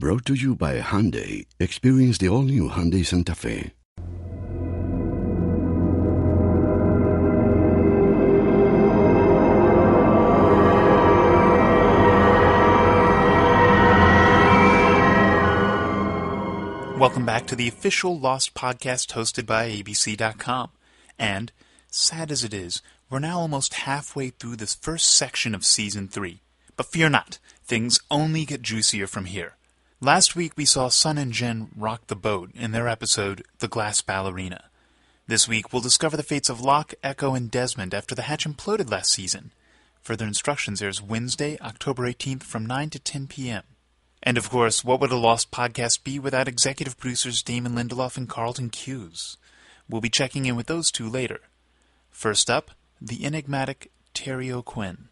Brought to you by Hyundai. Experience the all-new Hyundai Santa Fe. Welcome back to the official Lost podcast hosted by ABC.com. And, sad as it is, we're now almost halfway through this first section of Season 3. But fear not, things only get juicier from here. Last week we saw Sun and Jen rock the boat in their episode, The Glass Ballerina. This week we'll discover the fates of Locke, Echo, and Desmond after the hatch imploded last season. Further instructions airs Wednesday, October 18th from 9 to 10 p.m. And of course, what would a Lost podcast be without executive producers Damon Lindelof and Carlton Cuse? We'll be checking in with those two later. First up, the enigmatic Terry O'Quinn.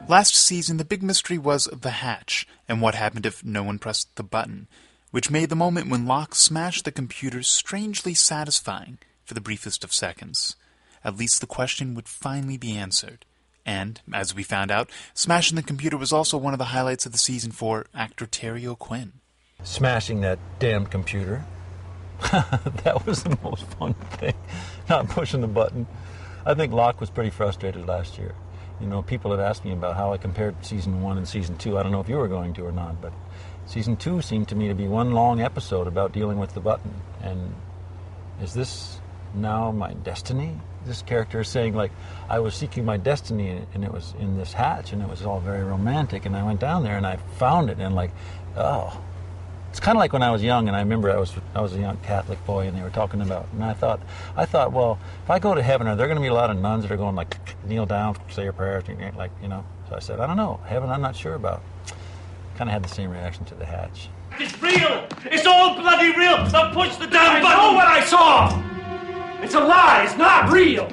Last season, the big mystery was the hatch, and what happened if no one pressed the button, which made the moment when Locke smashed the computer strangely satisfying for the briefest of seconds. At least the question would finally be answered. And, as we found out, smashing the computer was also one of the highlights of the season for actor Terry O'Quinn. Smashing that damn computer. That was the most fun thing, not pushing the button. I think Locke was pretty frustrated last year. You know, people had asked me about how I compared Season 1 and Season 2. I don't know if you were going to or not, but Season 2 seemed to me to be one long episode about dealing with the button. And is this now my destiny? This character is saying, like, I was seeking my destiny, and it was in this hatch, and it was all very romantic, and I went down there, and I found it, and like, oh. It's kind of like when I was young, and I remember I was a young Catholic boy, and they were talking about, and I thought, well, if I go to heaven, are there going to be a lot of nuns that are going, like, kneel down, say your prayers, like, you know? So I said, I don't know. Heaven, I'm not sure about. Kind of had the same reaction to the hatch. It's real! It's all bloody real! Now push the damn button! I know what I saw! It's a lie! It's not real!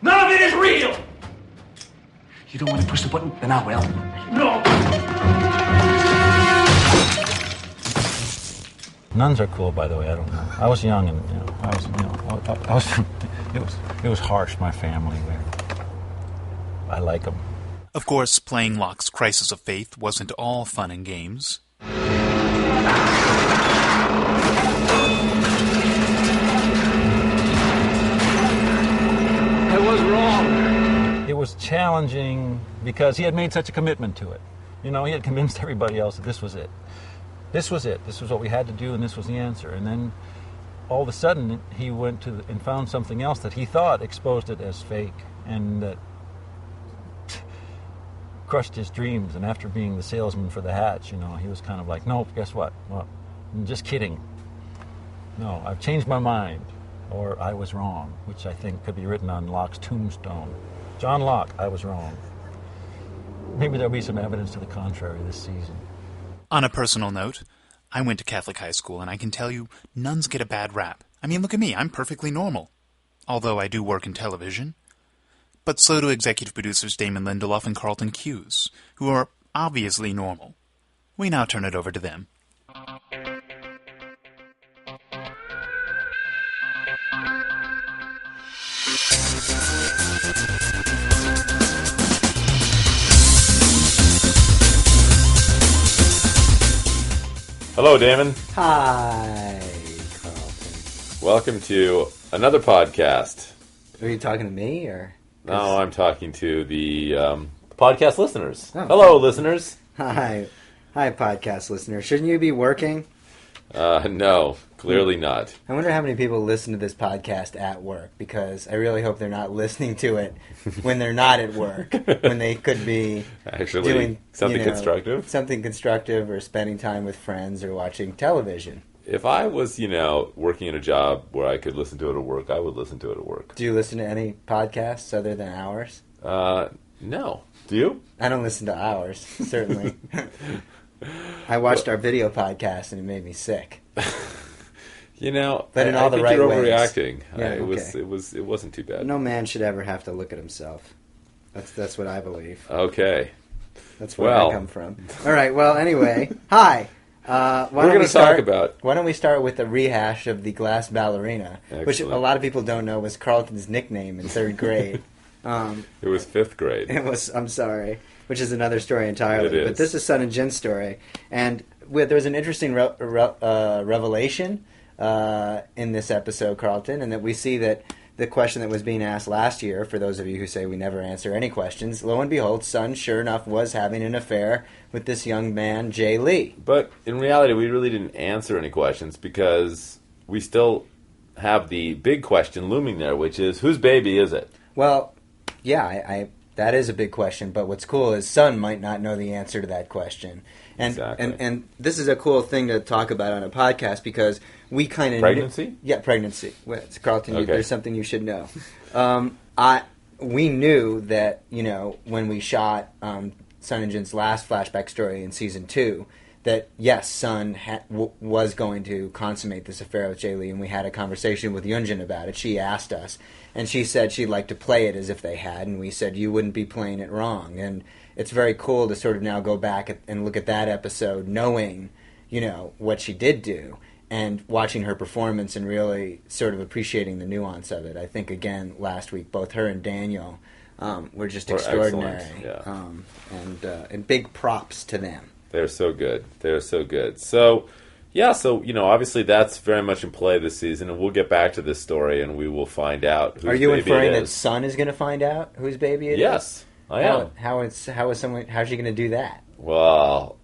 None of it is real! You don't want to push the button? Then I will. No! Nuns are cool, by the way. I don't know. I was young, and I was. It was harsh. My family. I like them. Of course, playing Locke's Crisis of Faith wasn't all fun and games. I was wrong. It was challenging because he had made such a commitment to it. You know, he had convinced everybody else that this was it. This was it. This was what we had to do, and this was the answer. And then, all of a sudden, he went to and found something else that he thought exposed it as fake, and that crushed his dreams. And after being the salesman for the hatch, you know, he was kind of like, nope, guess what? Well, I'm just kidding. No, I've changed my mind. Or I was wrong, which I think could be written on Locke's tombstone. John Locke, I was wrong. Maybe there'll be some evidence to the contrary this season. On a personal note, I went to Catholic high school, and I can tell you, nuns get a bad rap. I mean, look at me, I'm perfectly normal. Although I do work in television. But so do executive producers Damon Lindelof and Carlton Cuse, who are obviously normal. We now turn it over to them. Hello, Damon. Hi, Carlton. Welcome to another podcast. Are you talking to me, or? No, I'm talking to the podcast listeners. Oh. Hello, listeners. Hi, podcast listener. Shouldn't you be working? No, clearly not. I wonder how many people listen to this podcast at work, because I really hope they're not listening to it when they're not at work, when they could be Actually, doing something constructive. Something constructive, or spending time with friends, or watching television. If I was, working in a job where I could listen to it at work, I would listen to it at work. Do you listen to any podcasts other than ours? No. Do you? I don't listen to ours, certainly. I watched our video podcast, and it made me sick. But in all I the think right you're ways. overreacting. Yeah, It wasn't too bad. No man should ever have to look at himself. That's what I believe. Okay. That's where I come from. All right. Well, anyway, hi. We're going to talk about... Why don't we start with a rehash of the Glass Ballerina, which a Excellent. lot of people don't know was Carlton's nickname in third grade. It was 5th grade. It was. I'm sorry, which is another story entirely. It is. But this is Sun and Jin's story, and there was an interesting revelation in this episode, Carlton, and that we see that the question that was being asked last year, for those of you who say we never answer any questions, lo and behold, Sun, sure enough, was having an affair with this young man, Jay Lee. But in reality, we really didn't answer any questions because we still have the big question looming there, which is, whose baby is it? Well, yeah, I that is a big question, but what's cool is Sun might not know the answer to that question. And, Exactly. and this is a cool thing to talk about on a podcast because we kind of... Pregnancy? Yeah, pregnancy. Well, Carlton, Okay. there's something you should know. We knew that, when we shot Sun and Jin's last flashback story in season 2, that yes, Sun was going to consummate this affair with Jay Lee, and we had a conversation with Yunjin about it. She asked us, and she said she'd like to play it as if they had, and we said you wouldn't be playing it wrong. And it's very cool to sort of now go back and look at that episode, knowing, what she did do, and watching her performance and really sort of appreciating the nuance of it. I think, again, last week, both her and Daniel were just extraordinary. Excellent, yeah. And big props to them. They're so good. They're so good. So, yeah, obviously that's very much in play this season, and we'll get back to this story, and we will find out whose Are you baby inferring it that is. Sun is going to find out whose baby it is? Yes, I am. How's she going to do that? Well,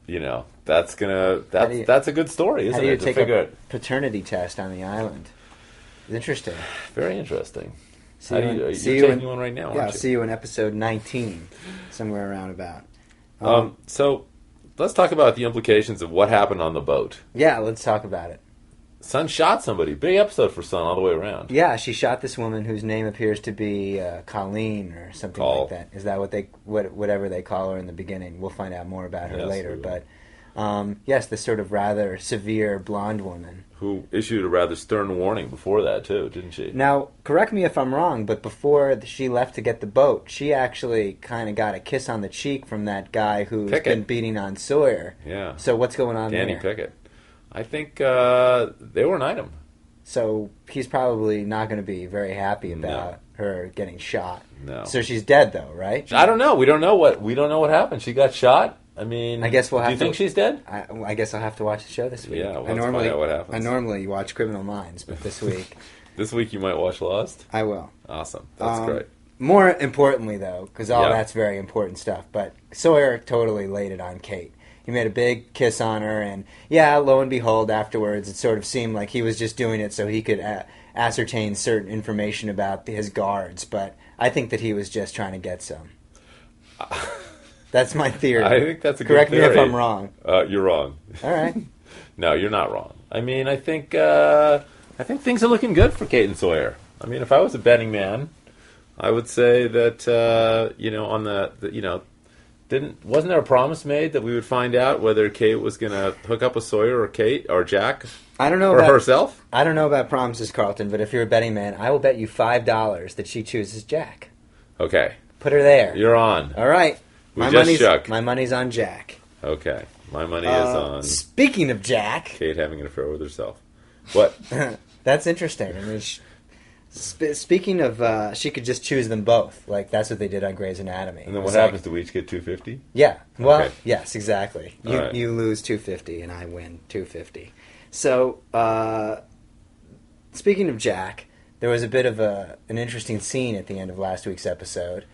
that's a good story, How isn't do you it? To take figure a it. paternity test on the island? It's interesting. Very interesting. See you You're in- taking one right now, aren't Yeah, I'll you? see you in episode 19, somewhere around about. So let's talk about the implications of what happened on the boat. Yeah, let's talk about it. Sun shot somebody. Big episode for Sun all the way around. Yeah, she shot this woman whose name appears to be Colleen or something Call. like that. Is that whatever they call her in the beginning? We'll find out more about her Yes, later. we will. But yes, this sort of rather severe blonde woman. Who issued a rather stern warning before that, too, didn't she? Now, correct me if I'm wrong, but before she left to get the boat, she actually kind of got a kiss on the cheek from that guy who's Pickett. been beating on Sawyer. Yeah. So what's going on Danny there? Pickett. I think they were an item. So he's probably not going to be very happy about her getting shot. No. So she's dead, though, right? I don't know. We don't know what happened. She got shot. I mean, I guess we'll have do you to- think she's dead? I guess I'll have to watch the show this week. Yeah, we'll have to find out what happens. I normally watch Criminal Minds, but this week This week you might watch Lost. I will. Awesome. That's great. More importantly, though, because all Yeah. that's very important stuff, but Sawyer totally laid it on Kate. He made a big kiss on her, and lo and behold, afterwards, it sort of seemed like he was just doing it so he could ascertain certain information about his guards, but I think that he was just trying to get some. That's my theory. I think that's a good Correct me if theory. I'm wrong. You're wrong. All right. No, you're not wrong. I mean, I think things are looking good for Kate and Sawyer. I mean, if I was a betting man, I would say that on wasn't there a promise made that we would find out whether Kate was going to hook up with Sawyer or Kate or Jack I don't know or about herself? I don't know about promises, Carlton, but if you're a betting man, I will bet you $5 that she chooses Jack. Okay, Put her there. you're on. All right. We just shook. My money's on Jack. Okay, my money is on Speaking of Jack, Kate having an affair with herself. What? that's interesting. I mean, speaking of, she could just choose them both. Like, that's what they did on Grey's Anatomy. And then It what was happens? like- Do we each get $250? Yeah. Well, Okay. yes, exactly. All right. You lose $250 and I win $250. So, speaking of Jack, there was a bit of an interesting scene at the end of last week's episode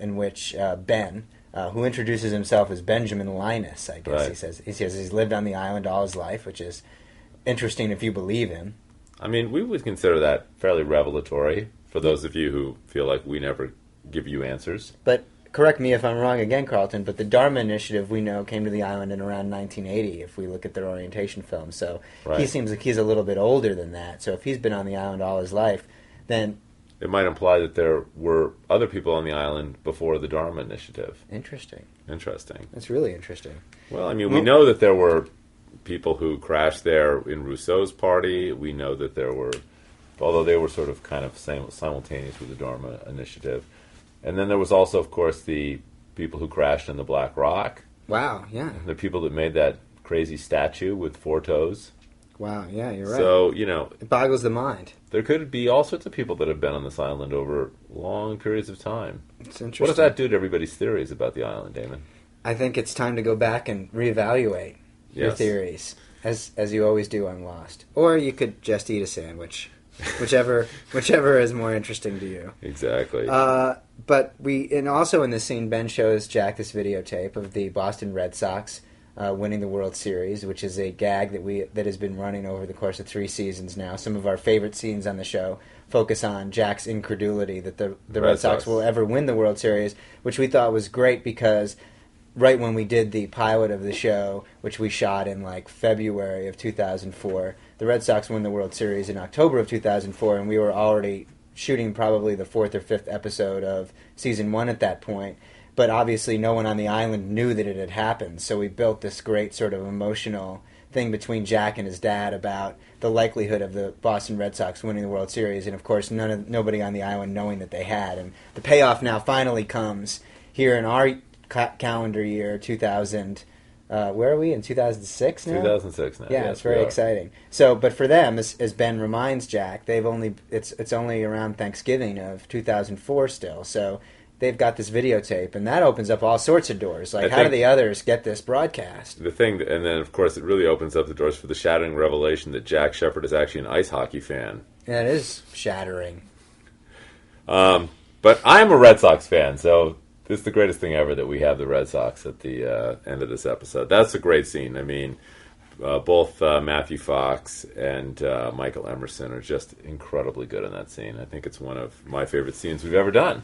in which Ben, who introduces himself as Benjamin Linus, I guess Right. he says he's lived on the island all his life, which is interesting if you believe him. I mean, we would consider that fairly revelatory for those of you who feel like we never give you answers. But correct me if I'm wrong again, Carlton, but the Dharma Initiative, we know, came to the island in around 1980, if we look at their orientation film. So he Right. seems like he's a little bit older than that. So if he's been on the island all his life, then It might imply that there were other people on the island before the Dharma Initiative. interesting. Interesting. That's really interesting. Well, I mean, we know that there were people who crashed there in Rousseau's party. We know that there were, although they were sort of kind of simultaneous with the Dharma Initiative. And then there was also, of course, the people who crashed in the Black Rock. Wow, yeah. The people that made that crazy statue with 4 toes. Wow, yeah, you're right. So, it boggles the mind. there could be all sorts of people that have been on this island over long periods of time. It's interesting. What does that do to everybody's theories about the island, Damon? I think it's time to go back and reevaluate your Yes. theories, as you always do on Lost. Or you could just eat a sandwich, whichever is more interesting to you. Exactly. But also in this scene, Ben shows Jack this videotape of the Boston Red Sox winning the World Series, which is a gag that has been running over the course of 3 seasons now. Some of our favorite scenes on the show focus on Jack's incredulity that the Red Sox will ever win the World Series, which we thought was great because right when we did the pilot of the show, which we shot in like February of 2004, the Red Sox won the World Series in October of 2004, and we were already shooting probably the 4th or 5th episode of season 1 at that point. But obviously no one on the island knew that it had happened, so we built this great sort of emotional thing between Jack and his dad about the likelihood of the Boston Red Sox winning the World Series, and of course nobody on the island knowing that they had. And the payoff now finally comes here in our calendar year 2000. Where are we in 2006 now? 2006 now. Yeah, yes, it's very exciting. So, but for them, as Ben reminds Jack, it's only around Thanksgiving of 2004 still. So they've got this videotape, and that opens up all sorts of doors. Like, how do the others get this broadcast? The thing, and then of course it really opens up the doors for the shattering revelation that Jack Shepard is actually an ice hockey fan. Yeah, it is shattering. But I'm a Red Sox fan, so this is the greatest thing ever that we have the Red Sox at the end of this episode. That's a great scene. I mean, both Matthew Fox and Michael Emerson are just incredibly good in that scene. I think it's one of my favorite scenes we've ever done.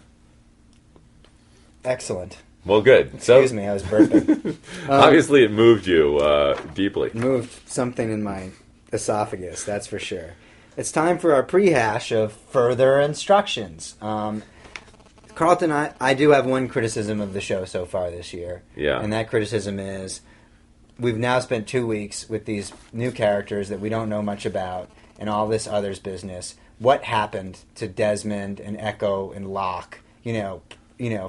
Excellent. Well, good. Excuse me, I was burping. Obviously, it moved you deeply. Moved something in my esophagus, that's for sure. It's time for our prehash of further instructions. Carlton, I do have one criticism of the show so far this year. Yeah. And that criticism is we've now spent 2 weeks with these new characters that we don't know much about and all this others business. What happened to Desmond and Echo and Locke,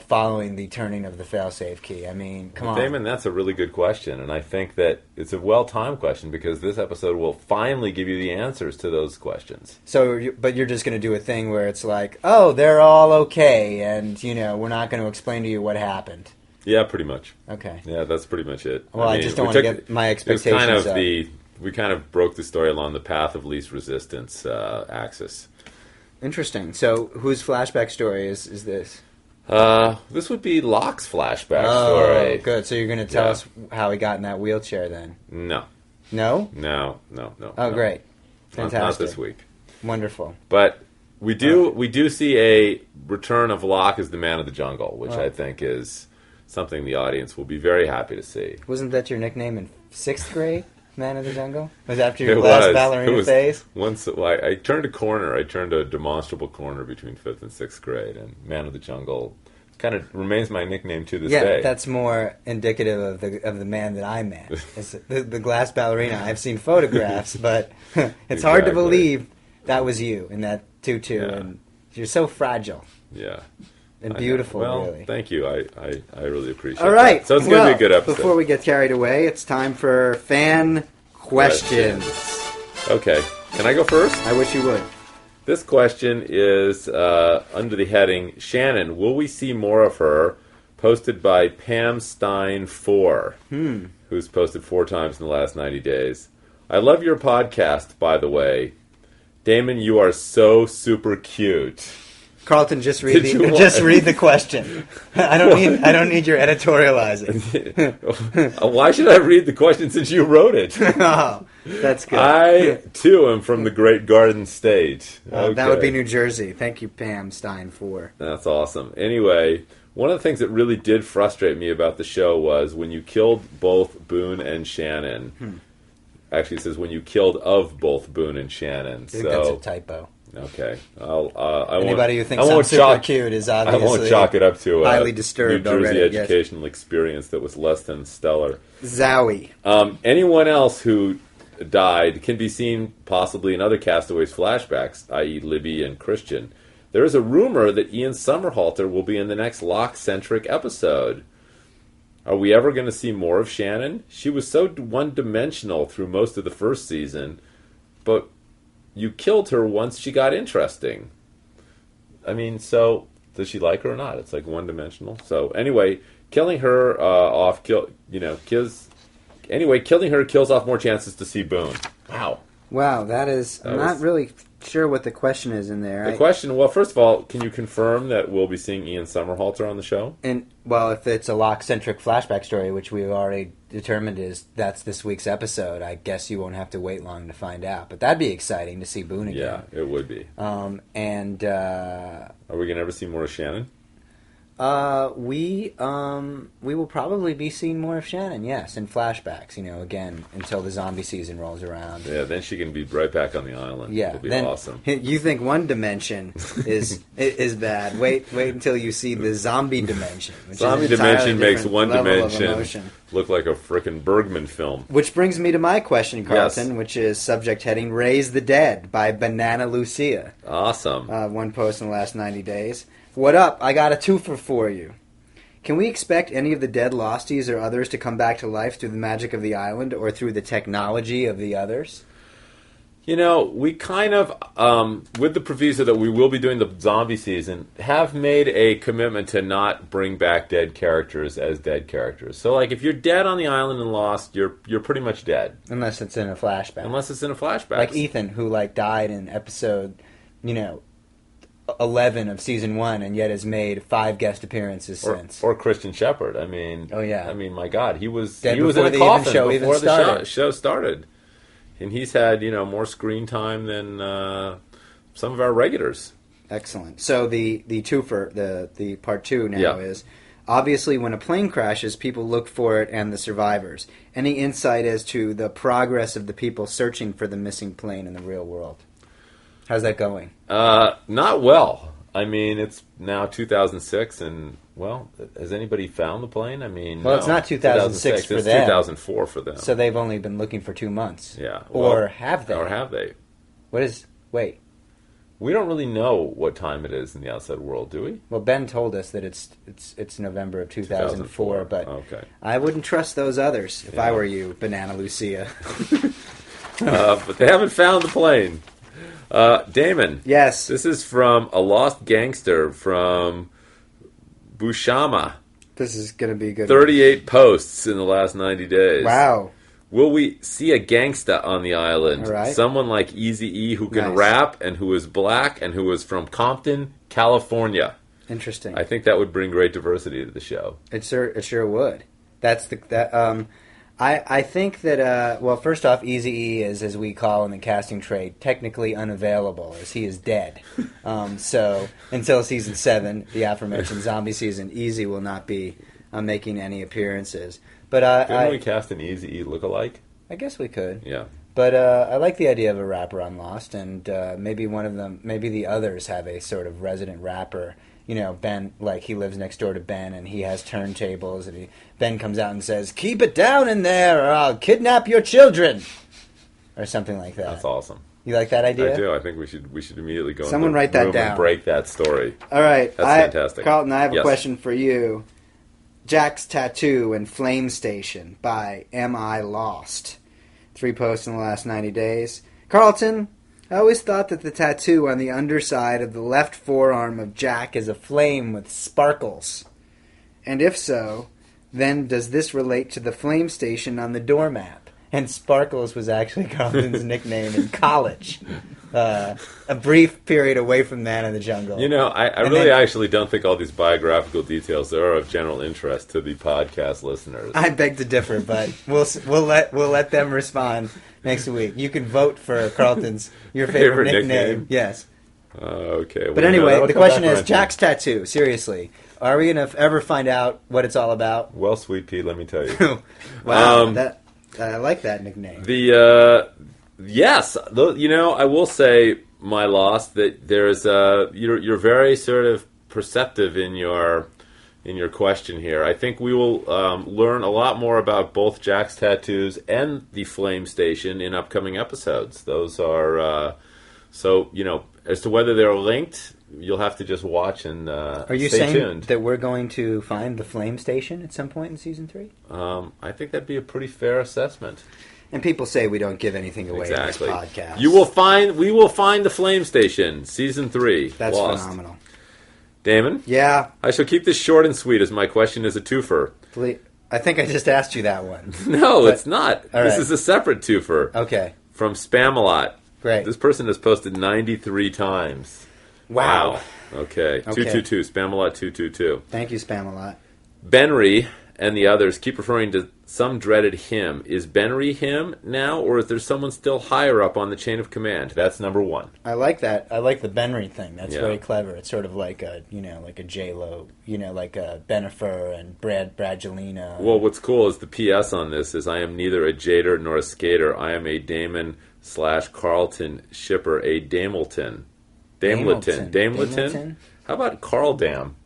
following the turning of the failsafe key? I mean, come on. Damon, that's a really good question, and I think that it's a well-timed question because this episode will finally give you the answers to those questions. So, but you're just going to do a thing where it's like, oh, they're all okay, and, we're not going to explain to you what happened. Yeah, pretty much. Okay. Yeah, that's pretty much it. Well, I just don't want to get my expectations up. We kind of broke the story along the path of least resistance axis. Interesting. So, whose flashback story is this? This would be Locke's flashback Oh, story. good. So you're going to tell us how he got in that wheelchair then? No. No? No. Oh, great. Fantastic. Not this week. Wonderful. But we do see a return of Locke as the man of the jungle, which I think is something the audience will be very happy to see. Wasn't that your nickname in 6th grade? Man of the Jungle? Was after your last ballerina phase? Once I turned a corner. I turned a demonstrable corner between 5th and 6th grade, and Man of the Jungle kind of remains my nickname to this day. Yeah, that's more indicative of the man that I'm at. It's the glass ballerina. I've seen photographs, but it's hard to believe that was you in that tutu, and you're so fragile. Yeah. And beautiful, really. Thank you. I really appreciate it. All right. That. So it's going to be a good episode. Before we get carried away, it's time for fan questions. Okay. Can I go first? I wish you would. This question is under the heading, Shannon, will we see more of her? Posted by Pam Stein 4, who's posted 4 times in the last 90 days. I love your podcast, by the way. Damon, you are so super cute. Carlton, just read the question. I don't need your editorializing. Why should I read the question since you wrote it? Oh, that's good. I too am from the Great Garden State. Okay. That would be New Jersey. Thank you, Pam Stein 4. That's awesome. Anyway, one of the things that really did frustrate me about the show was when you killed both Boone and Shannon. Actually, it says when you killed of both Boone and Shannon. I think that's a typo. Okay. Anybody who thinks I'm super cute is obviously I won't chalk it up to highly disturbed New Jersey already. educational experience that was less than stellar. Zowie. Anyone else who died can be seen possibly in other Castaways flashbacks, i.e. Libby and Christian. There is a rumor that Ian Somerhalder will be in the next Locke-centric episode. Are we ever going to see more of Shannon? She was so one-dimensional through most of the first season. but you killed her once she got interesting. I mean, so does she like her or not? It's like one-dimensional. So anyway, killing her killing her kills off more chances to see Boone. Wow. Wow, I'm not really sure what the question is in there. The question, well, first of all, can you confirm that we'll be seeing Ian Somerhalder on the show? And, well, if it's a Locke-centric flashback story, which we've already determined that's this week's episode, I guess you won't have to wait long to find out. But that'd be exciting to see Boone again. Yeah, it would be. Are we going to ever see more of Shannon? We will probably be seeing more of Shannon, yes, in flashbacks, again, until the zombie season rolls around. Yeah, then she can be right back on the island. Yeah. It'll be awesome. You think one dimension is bad. Wait until you see the zombie dimension. Zombie dimension makes one dimension look like a frickin' Bergman film. Which brings me to my question, Carlton, Yes. which is subject heading Raise the Dead by Banana Lucia. Awesome. One post in the last 90 days. What up? I got a twofer for you. Can we expect any of the dead Losties or others to come back to life through the magic of the island or through the technology of the others? We kind of, with the proviso that we will be doing the zombie season, have made a commitment to not bring back dead characters as dead characters. So, like, if you're dead on the island and lost, you're pretty much dead. Unless it's in a flashback. Unless it's in a flashback. Like Ethan, who, died in episode, 11 of season 1 and yet has made 5 guest appearances since. Or Christian Shepherd. I mean, oh yeah. I mean, my God, he was dead in a coffin before the show started, and he's had more screen time than some of our regulars. Excellent. So the twofer, the part 2 now is obviously when a plane crashes, people look for it and the survivors. Any insight as to the progress of the people searching for the missing plane in the real world? How's that going? Not well. I mean, it's now 2006, and, well, has anybody found the plane? I mean, well, no. It's not 2006 for it's them. 2004 for them. So they've only been looking for 2 months. Yeah. Or have they? Or have they? Wait. We don't really know what time it is in the outside world, do we? Well, Ben told us that it's November of 2004, but okay. I wouldn't trust those others if I were you, Banana Lucia. But they haven't found the plane. Damon. Yes. This is from a lost gangster from Bushama. This is going to be good. 38 posts in the last 90 days. Wow. Will we see a gangsta on the island? All right. Someone like Eazy-E who can rap and who is black and who is from Compton, California. Interesting. I think that would bring great diversity to the show. It sure would. I think that, well, first off, Eazy-E is, as we call in the casting trade, technically unavailable, as he is dead. So, until season 7, the aforementioned zombie season, Eazy will not be making any appearances. But Couldn't we cast an Eazy-E lookalike? I guess we could. Yeah. But I like the idea of a rapper on Lost, and maybe one of them, maybe the others have a sort of resident rapper. Ben, like, he lives next door to Ben, and he has turntables, and Ben comes out and says, "Keep it down in there, or I'll kidnap your children," or something like that. That's awesome. You like that idea? I do. I think we should immediately go. Someone into write the that room down. And break that story. All right, that's fantastic. Carlton, I have a Yes. question for you. Jack's Tattoo and Flame Station by Am I Lost? 3 posts in the last 90 days. Carlton, I always thought that the tattoo on the underside of the left forearm of Jack is a flame with sparkles. And if so, then does this relate to the Flame Station on the doormat? And Sparkles was actually Carlton's nickname in college. A brief period away from Man in the Jungle. I really actually don't think all these biographical details are of general interest to the podcast listeners. I beg to differ, but we'll let them respond next week. You can vote for Carlton's your favorite nickname. Yes. Okay. But anyway, the question is Jack's Tattoo. Seriously, are we going to ever find out what it's all about? Well, Sweet Pea, let me tell you. Wow, I like that nickname. Yes, I will say, my Lost, that there's you're very sort of perceptive in your question here. I think we will learn a lot more about both Jack's tattoos and the Flame Station in upcoming episodes. Those are as to whether they're linked, you'll have to just watch and Are you stay saying tuned. that we're going to find the Flame Station at some point in season 3? I think that'd be a pretty fair assessment. And people say we don't give anything away Exactly. in this podcast. We will find the Flame Station, Season 3. That's Lost. phenomenal. Damon? Yeah. I shall keep this short and sweet, as my question is a twofer. I think I just asked you that one. No, it's not. All This right. is a separate twofer. Okay. From Spamalot. Great. This person has posted 93 times. Wow. Okay. 222. Spamalot 222. Thank you, Spamalot. Benry and the others keep referring to some dreaded him. Is Benry him now, or is there someone still higher up on the chain of command? That's number one. I like that. I like the Benry thing. That's Yeah. very clever. It's sort of like a, like a J-Lo, like a Bennifer and Bradgelina. Well, what's cool is the PS on this is I am neither a Jader nor a skater. I am a Damon/Carlton shipper, a Damelton. Damelton? How about Carl Dam?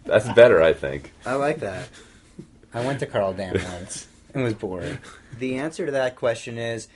That's better, I think. I like that. I went to Carl Dam once. It was boring. The answer to that question is,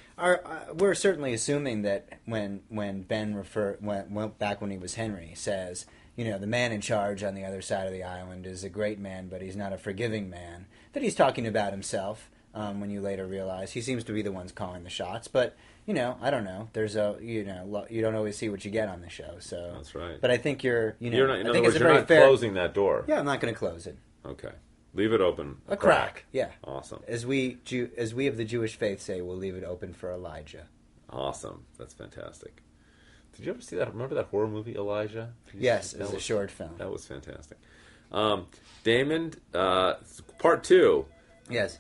we're certainly assuming that when Ben went back when he was Henry, says, the man in charge on the other side of the island is a great man, but he's not a forgiving man, that he's talking about himself, when you later realize he seems to be the ones calling the shots. But, I don't know. There's you don't always see what you get on the show. So That's right. But I think you're You're not, in I other think words, it's a you're very not fair. closing that door. Yeah, I'm not going to close it. Okay. Leave it open. A crack. Yeah. Awesome. As we of the Jewish faith say, we'll leave it open for Elijah. Awesome. That's fantastic. Did you ever see that? Remember that horror movie, Elijah? Yes, it was a short film. That was fantastic. Damon, part 2. Yes.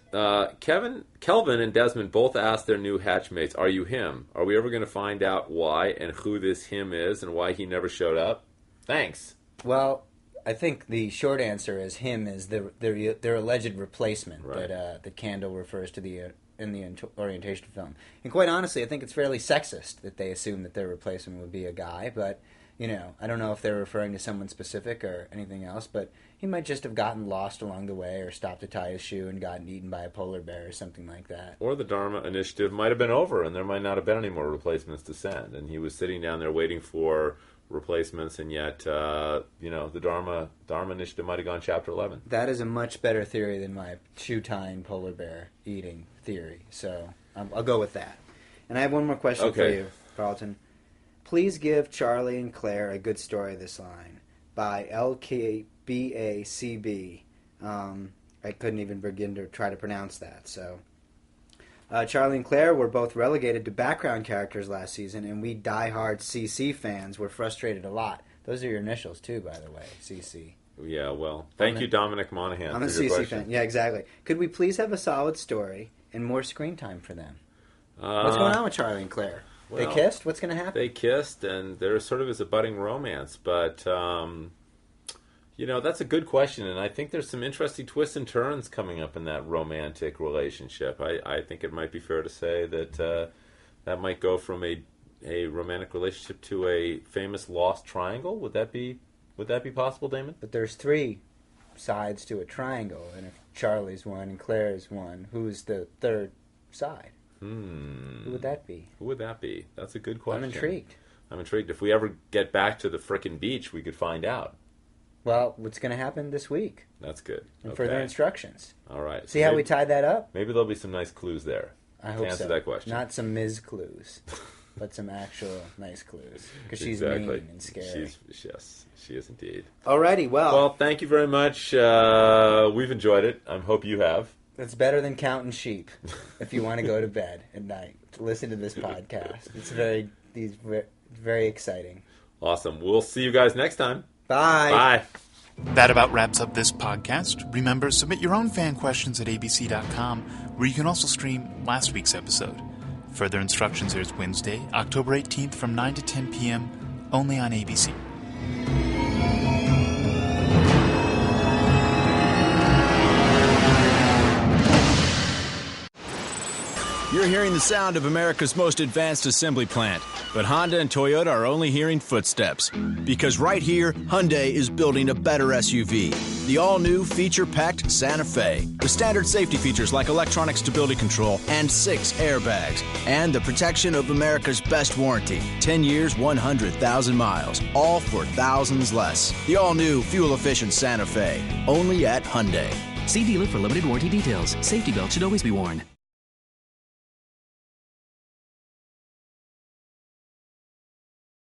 Kelvin and Desmond both asked their new hatchmates, "Are you him? Are we ever going to find out why and who this him is and why he never showed up?" Thanks. Well, I think the short answer is him is their alleged replacement Right. that Candle refers to in the orientation film. And quite honestly, I think it's fairly sexist that they assume that their replacement would be a guy. But I don't know if they're referring to someone specific or anything else. But he might just have gotten lost along the way, or stopped to tie his shoe and gotten eaten by a polar bear or something like that. Or the Dharma initiative might have been over and there might not have been any more replacements to send. And he was sitting down there waiting for replacements, and yet, the Dharma initiative might have gone chapter 11. That is a much better theory than my shoe-tying polar bear eating theory. So I'll go with that. And I have one more question for you, Carlton. Please give Charlie and Claire a good story this line by LKBACB. I couldn't even begin to try to pronounce that. So Charlie and Claire were both relegated to background characters last season, and we diehard CC fans were frustrated a lot. Those are your initials, too, by the way, CC. Yeah, well, thank you, Dominic Monaghan, I'm a for your CC question. fan. Yeah, exactly. Could we please have a solid story and more screen time for them? What's going on with Charlie and Claire? They well, kissed? What's going to happen? They kissed, and there sort of is a budding romance, but, that's a good question, and I think there's some interesting twists and turns coming up in that romantic relationship. I think it might be fair to say that that might go from a romantic relationship to a famous lost triangle. Would that be possible, Damon? But there's 3 sides to a triangle, and if Charlie's one and Claire's one, who's the third side? Who would that be? Who would that be? That's a good question. I'm intrigued. If we ever get back to the frickin' beach, we could find out. Well, what's going to happen this week? That's good. And further instructions. All right. See how we tied that up? Maybe there'll be some nice clues there. I hope to answer so. that question. Not some Ms. clues, but some actual nice clues. Because she's Exactly. mean and scary. Yes, she is indeed. Alrighty, Well, thank you very much. We've enjoyed it. I hope you have. It's better than counting sheep if you want to go to bed at night to listen to this podcast. It's very exciting. Awesome. We'll see you guys next time. Bye. Bye. That about wraps up this podcast. Remember, submit your own fan questions at abc.com, where you can also stream last week's episode. Further Instructions airs Wednesday, October 18th from 9 to 10 p.m., only on ABC. You're hearing the sound of America's most advanced assembly plant, but Honda and Toyota are only hearing footsteps. Because right here, Hyundai is building a better SUV, the all-new feature-packed Santa Fe, with standard safety features like electronic stability control and 6 airbags, and the protection of America's best warranty, 10 years, 100,000 miles, all for thousands less. The all-new fuel-efficient Santa Fe, only at Hyundai. See dealer for limited warranty details. Safety belt should always be worn.